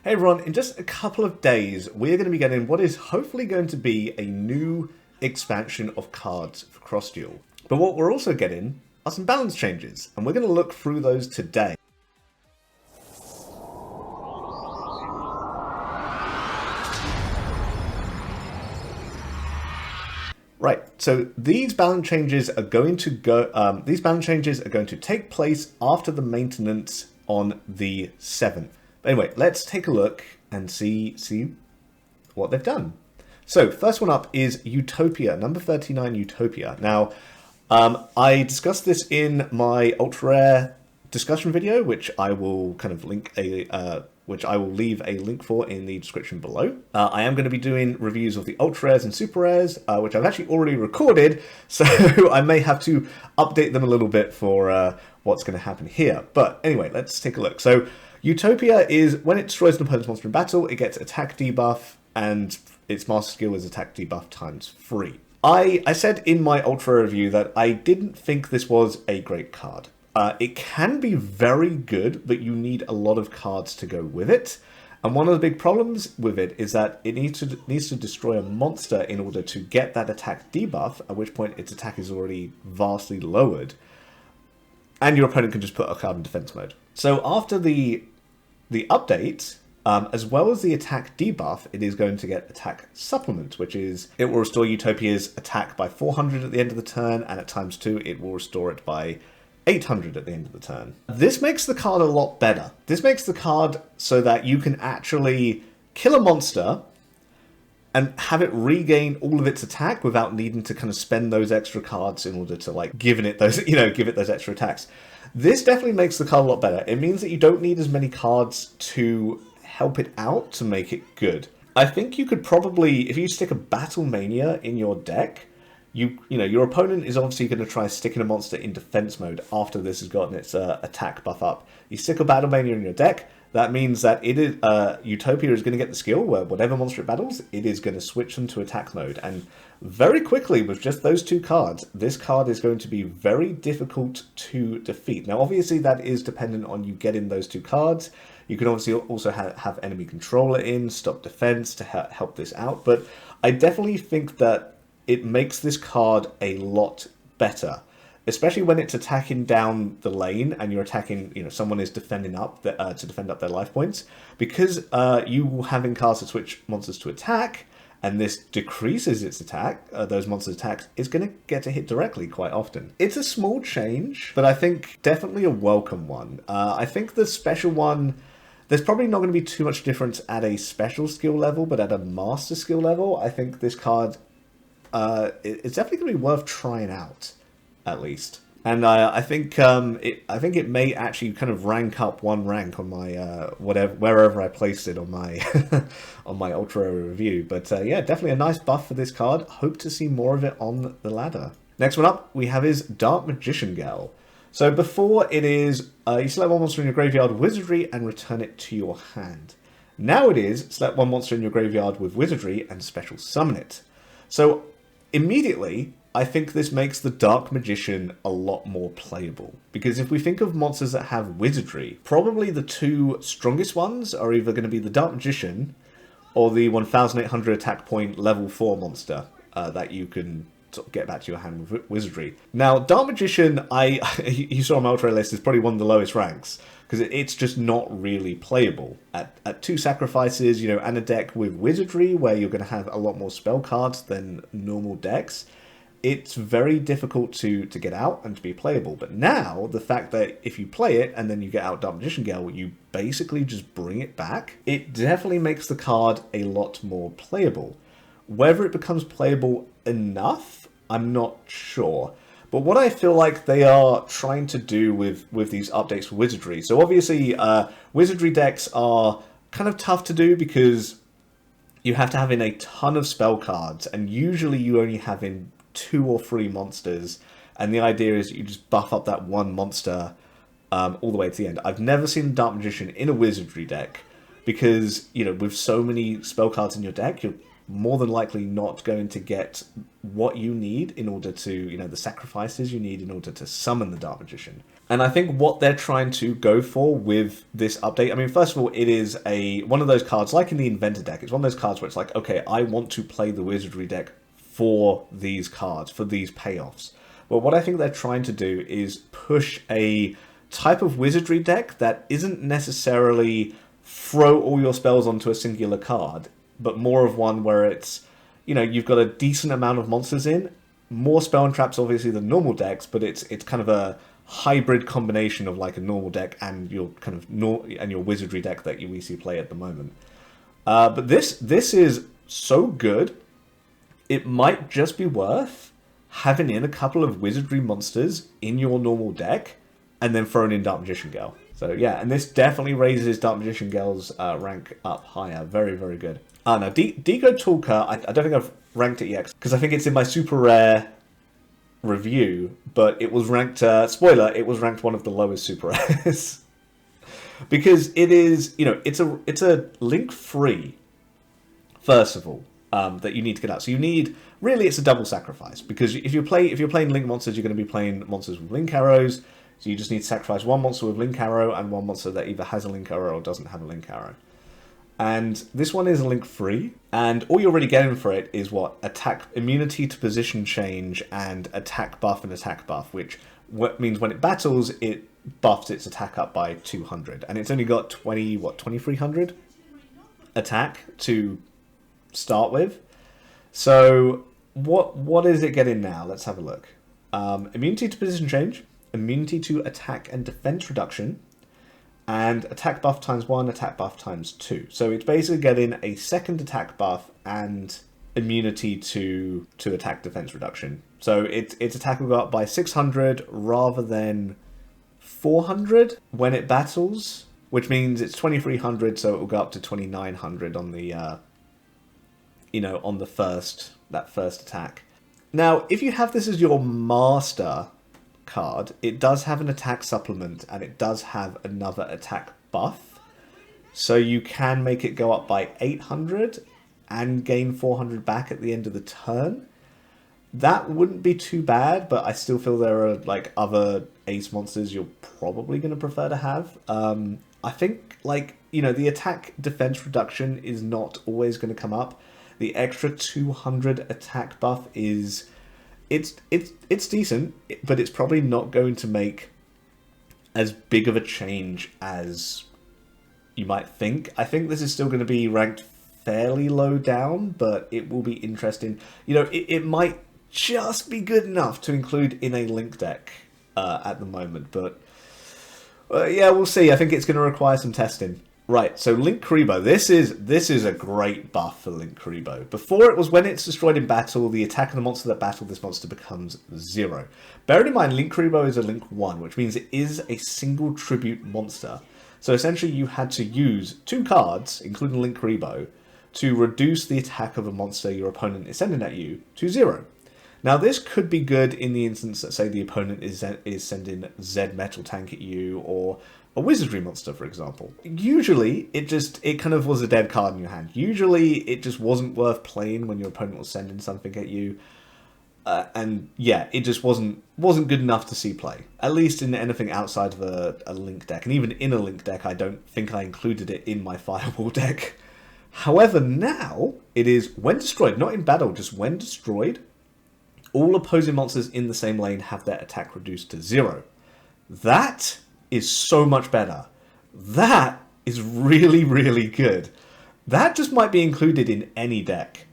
Hey everyone, in just a couple of days, we're going to be getting what is hopefully going to be a new expansion of cards for Cross Duel. But what we're also getting are some balance changes, and we're going to look through those today. Right, so these balance changes are going to take place after the maintenance on the 7th. But anyway, let's take a look and see what they've done. So, first one up is Utopia, number 39 Utopia. Now, I discussed this in my ultra rare discussion video, which I will kind of leave a link for in the description below. I am going to be doing reviews of the ultra rares and super rares, which I've actually already recorded, so I may have to update them a little bit for what's going to happen here. But anyway, let's take a look. So, Utopia is when it destroys an opponent's monster in battle, it gets attack debuff, and its master skill is attack debuff times 3. I said in my ultra review that I didn't think this was a great card. It can be very good, but you need a lot of cards to go with it. And one of the big problems with it is that it needs to destroy a monster in order to get that attack debuff, at which point its attack is already vastly lowered. And your opponent can just put a card in defense mode. So after the update, as well as the attack debuff, it is going to get attack supplement, which is it will restore Utopia's attack by 400 at the end of the turn, and at times 2 it will restore it by 800 at the end of the turn. This makes the card a lot better. This makes the card so that you can actually kill a monster and have it regain all of its attack without needing to kind of spend those extra cards in order to like give it those extra attacks. This definitely makes the card a lot better. It means that you don't need as many cards to help it out to make it good. I think you could probably, if you stick a Battle Mania in your deck, your opponent is obviously going to try sticking a monster in defense mode after this has gotten its attack buff up. You stick a Battle Mania in your deck, that means that Utopia is going to get the skill where whatever monster it battles, it is going to switch them to attack mode. And very quickly, with just those two cards, this card is going to be very difficult to defeat. Now, obviously, that is dependent on you getting those two cards. You can obviously also have enemy controller in, stop defense to help this out. But I definitely think that it makes this card a lot better, especially when it's attacking down the lane and you're attacking, someone is defending up to defend up their life points, because you having cards to switch monsters to attack, and this decreases its attack, those monsters' attacks, is going to get to hit directly quite often. It's a small change, but I think definitely a welcome one. I think the special one, there's probably not going to be too much difference at a special skill level, but at a master skill level, I think this card, it's definitely going to be worth trying out, at least. And I think it may actually kind of rank up one rank on my wherever I placed it on my on my ultra review. But yeah, definitely a nice buff for this card. Hope to see more of it on the ladder. Next one up we have is Dark Magician Girl. So before it is you select one monster in your graveyard with Wizardry and return it to your hand. Now it is select one monster in your graveyard with Wizardry and special summon it. So immediately, I think this makes the Dark Magician a lot more playable. Because if we think of monsters that have Wizardry, probably the two strongest ones are either going to be the Dark Magician or the 1800 attack point level 4 monster that you can sort of get back to your hand with Wizardry. Now, Dark Magician, you saw on my ultra list, is probably one of the lowest ranks, because it's just not really playable. At 2 sacrifices, and a deck with Wizardry, where you're going to have a lot more spell cards than normal decks, it's very difficult to get out and to be playable. But now, the fact that if you play it and then you get out Dark Magician Girl, you basically just bring it back, it definitely makes the card a lot more playable. Whether it becomes playable enough, I'm not sure. But what I feel like they are trying to do with these updates for Wizardry, so obviously Wizardry decks are kind of tough to do because you have to have in a ton of spell cards, and usually you only have in 2 or 3 monsters, and the idea is you just buff up that one monster all the way to the end. I've never seen a Dark Magician in a Wizardry deck because, with so many spell cards in your deck, you're more than likely not going to get what you need in order to, the sacrifices you need in order to summon the Dark Magician. And I think what they're trying to go for with this update, I mean, first of all, it is one of those cards, like in the Inventor deck, it's one of those cards where it's like, okay, I want to play the Wizardry deck for these cards, for these payoffs. But what I think they're trying to do is push a type of Wizardry deck that isn't necessarily throw all your spells onto a singular card, but more of one where it's, you know, you've got a decent amount of monsters in, more spell and traps obviously than normal decks, but it's kind of a hybrid combination of like a normal deck and your kind of and your Wizardry deck that we see play at the moment. But this is so good, it might just be worth having in a couple of Wizardry monsters in your normal deck and then throwing in Dark Magician Girl. So yeah, and this definitely raises Dark Magician Girl's rank up higher. Very, very good. Now, Deco Talker, I don't think I've ranked it yet because I think it's in my super rare review, but it was ranked, spoiler, it was ranked one of the lowest super rares. Because it is, you know, it's a link free, first of all, that you need to get out. So you need, really it's a double sacrifice, because if you're playing link monsters, you're going to be playing monsters with link arrows, so you just need to sacrifice one monster with link arrow and one monster that either has a link arrow or doesn't have a link arrow. And this one is a link free, and all you're really getting for it is what? Attack, immunity to position change, and attack buff, which means when it battles, it buffs its attack up by 200. And it's only got 2300 attack to start with. So what is it getting now? Let's have a look. Immunity to position change, immunity to attack and defense reduction, and attack buff times 1, attack buff times 2. So it's basically getting a second attack buff and immunity to attack defense reduction. So its attack will go up by 600 rather than 400 when it battles, which means it's 2300, so it will go up to 2900 on the on the first attack. Now, if you have this as your master card, it does have an attack supplement and it does have another attack buff, so you can make it go up by 800 and gain 400 back at the end of the turn. That wouldn't be too bad, but I still feel there are like other ace monsters you're probably going to prefer to have. I think, like, you know, the attack defense reduction is not always going to come up. The extra 200 attack buff is it's decent, but it's probably not going to make as big of a change as you might think. I think this is still going to be ranked fairly low down, but it will be interesting. You know, it might just be good enough to include in a link deck at the moment, but yeah, we'll see. I think it's going to require some testing. Right, so Link Kuriboh. This is a great buff for Link Kuriboh. Before, it was when it's destroyed in battle, the attack of the monster that battled this monster becomes 0. Bearing in mind, Link Kuriboh is a Link 1, which means it is a single tribute monster. So essentially you had to use 2 cards, including Link Kuriboh, to reduce the attack of a monster your opponent is sending at you to 0. Now, this could be good in the instance that, say, the opponent is sending Zed Metal Tank at you, or a Wizardry monster, for example. Usually, it kind of was a dead card in your hand. Usually, it just wasn't worth playing when your opponent was sending something at you. And yeah, it just wasn't good enough to see play. At least in anything outside of a Link deck. And even in a Link deck, I don't think I included it in my Fireball deck. However, now, it is when destroyed, not in battle, just when destroyed, all opposing monsters in the same lane have their attack reduced to 0. That is so much better. That is really, really good. That just might be included in any deck.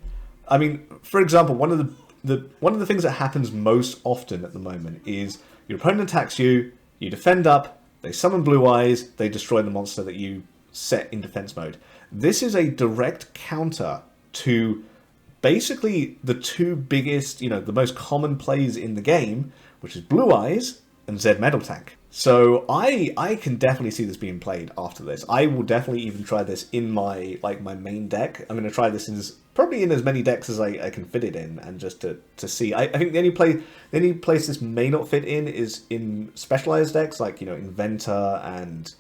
I mean, for example, one of the things that happens most often at the moment is your opponent attacks you, you defend up, they summon Blue Eyes, they destroy the monster that you set in defense mode. This is a direct counter to basically the 2 biggest, the most common plays in the game, which is Blue Eyes and Zed Metal Tank. So I can definitely see this being played after this. I will definitely even try this in my main deck. I'm going to try this probably in as many decks as I can fit it in, and just to see. I think the only place this may not fit in is in specialized decks like Inventor and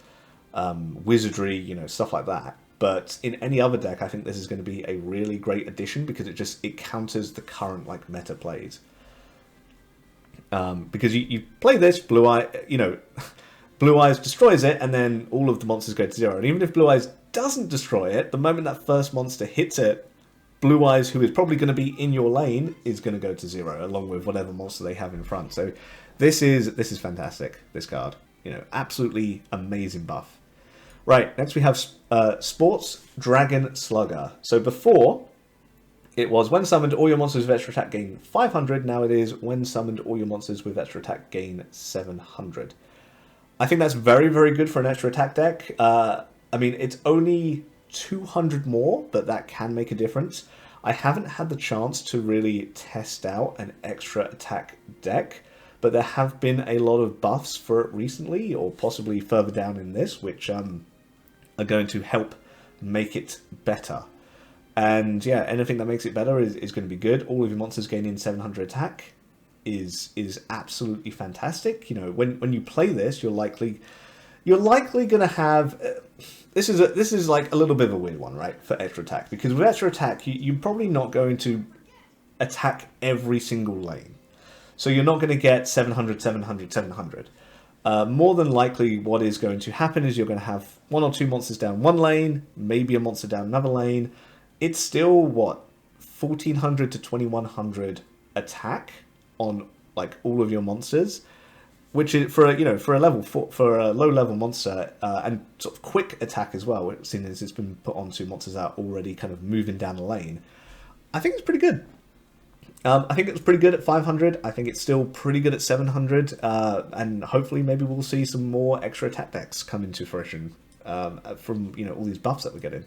Wizardry, stuff like that. But in any other deck, I think this is going to be a really great addition, because it counters the current meta plays. Because you play this, Blue Eye, Blue Eyes destroys it, and then all of the monsters go to 0. And even if Blue Eyes doesn't destroy it, the moment that first monster hits it, Blue Eyes, who is probably going to be in your lane, is going to go to 0, along with whatever monster they have in front. So this is fantastic, this card. Absolutely amazing buff. Right, next we have Sports Dragon Slugger. So before, it was when summoned, all your monsters with extra attack gain 500. Now it is when summoned, all your monsters with extra attack gain 700. I think that's very, very good for an extra attack deck. I mean, it's only 200 more, but that can make a difference. I haven't had the chance to really test out an extra attack deck, but there have been a lot of buffs for it recently, or possibly further down in this, which are going to help make it better. And yeah, anything that makes it better is going to be good. All of your monsters gaining 700 attack is absolutely fantastic. When you play this, you're likely going to have... This is like a little bit of a weird one, right, for extra attack. Because with extra attack, you're probably not going to attack every single lane. So you're not going to get 700, 700, 700. More than likely, what is going to happen is you're going to have 1 or 2 monsters down one lane, maybe a monster down another lane. It's still, 1,400 to 2,100 attack on, all of your monsters. Which is for a low level monster and sort of quick attack as well, seeing as it's been put onto monsters that are already kind of moving down the lane. I think it's pretty good. I think it's pretty good at 500. I think it's still pretty good at 700, and hopefully maybe we'll see some more extra attack decks come into fruition from all these buffs that we're getting.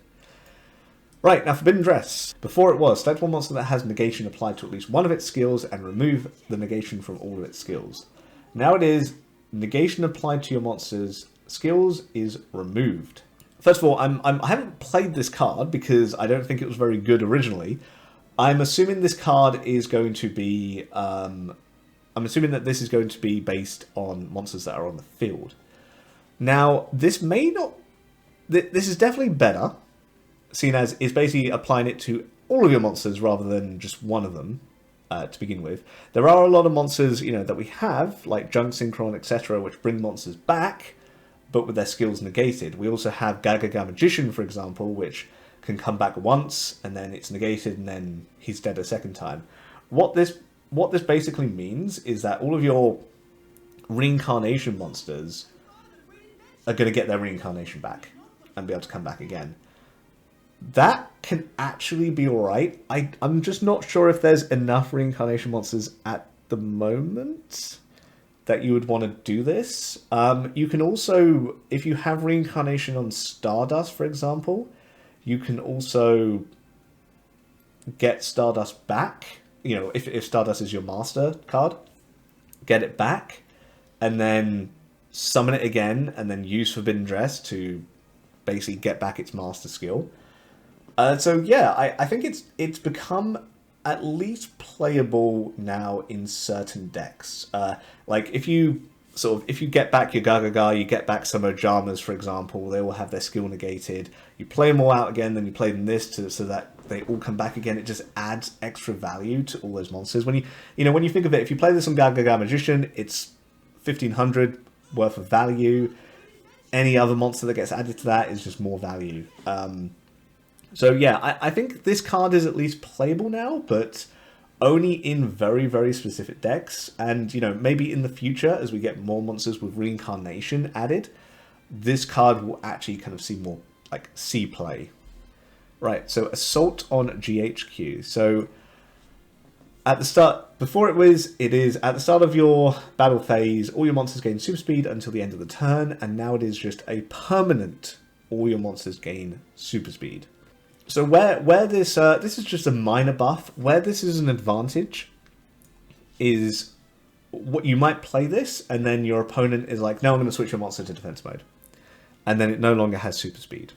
Right, now Forbidden Dress. Before it was, select one monster that has negation applied to at least one of its skills and remove the negation from all of its skills. Now it is negation applied to your monster's skills is removed. First of all, I haven't played this card because I don't think it was very good originally. I'm assuming this card is going to be... I'm assuming that this is going to be based on monsters that are on the field. Now, this may not... This is definitely better, seeing as it's basically applying it to all of your monsters rather than just one of them. To begin with, there are a lot of monsters, that we have, like Junk Synchron, etc., which bring monsters back, but with their skills negated. We also have Gagaga Magician, for example, which can come back once, and then it's negated, and then he's dead a second time. What this basically means is that all of your reincarnation monsters are going to get their reincarnation back, and be able to come back again. That can actually be alright. I'm just not sure if there's enough reincarnation monsters at the moment that you would want to do this. You can also, if you have reincarnation on Stardust, for example, you can also get Stardust back. If Stardust is your master card, get it back, and then summon it again, and then use Forbidden Dress to basically get back its master skill. So yeah, I think it's become at least playable now in certain decks. If you get back your Gagaga, you get back some Ojamas, for example, they will have their skill negated. You play them all out again, then you play them so that they all come back again. It just adds extra value to all those monsters. When you think of it, if you play this on Gagaga Magician, it's 1,500 worth of value. Any other monster that gets added to that is just more value. So yeah, I think this card is at least playable now, but only in very, very specific decks. And, maybe in the future, as we get more monsters with reincarnation added, this card will actually kind of see more, C play. Right, so Assault on GHQ. So at the start, it is at the start of your battle phase, all your monsters gain super speed until the end of the turn, and now it is just a permanent, all your monsters gain super speed. So where this is just a minor buff, where this is an advantage is what you might play this, and then your opponent is like, no, I'm going to switch your monster to defense mode. And then it no longer has super speed.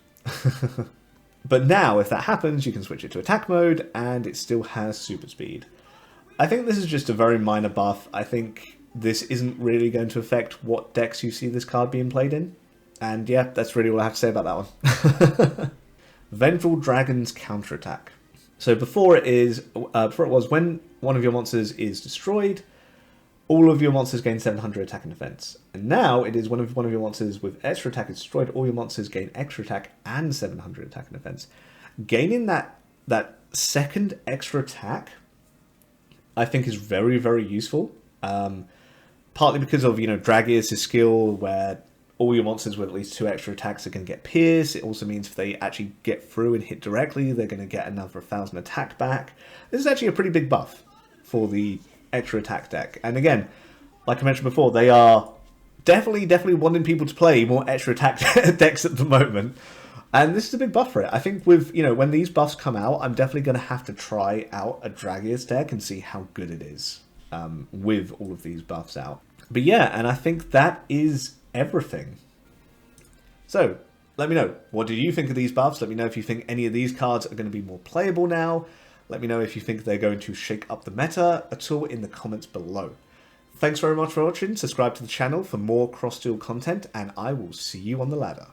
But now, if that happens, you can switch it to attack mode, and it still has super speed. I think this is just a very minor buff. I think this isn't really going to affect what decks you see this card being played in. And yeah, that's really all I have to say about that one. Vengeful Dragon's Counterattack. So before it was when one of your monsters is destroyed, all of your monsters gain 700 attack and defense. And now it is one of your monsters with extra attack is destroyed. All your monsters gain extra attack and 700 attack and defense. Gaining that second extra attack, I think, is very, very useful. Partly because of, Dragius' skill, where all your monsters with at least 2 extra attacks are going to get pierced. It also means if they actually get through and hit directly, they're going to get another 1,000 attack back. This is actually a pretty big buff for the extra attack deck. And again, like I mentioned before, they are definitely wanting people to play more extra attack decks at the moment. And this is a big buff for it. I think with, when these buffs come out, I'm definitely going to have to try out a Dragius deck and see how good it is with all of these buffs out. But yeah, and I think that is everything. So, let me know, what did you think of these buffs? Let me know if you think any of these cards are going to be more playable now. Let me know if you think they're going to shake up the meta at all in the comments below. Thanks very much for watching. Subscribe to the channel for more Cross Duel content, and I will see you on the ladder.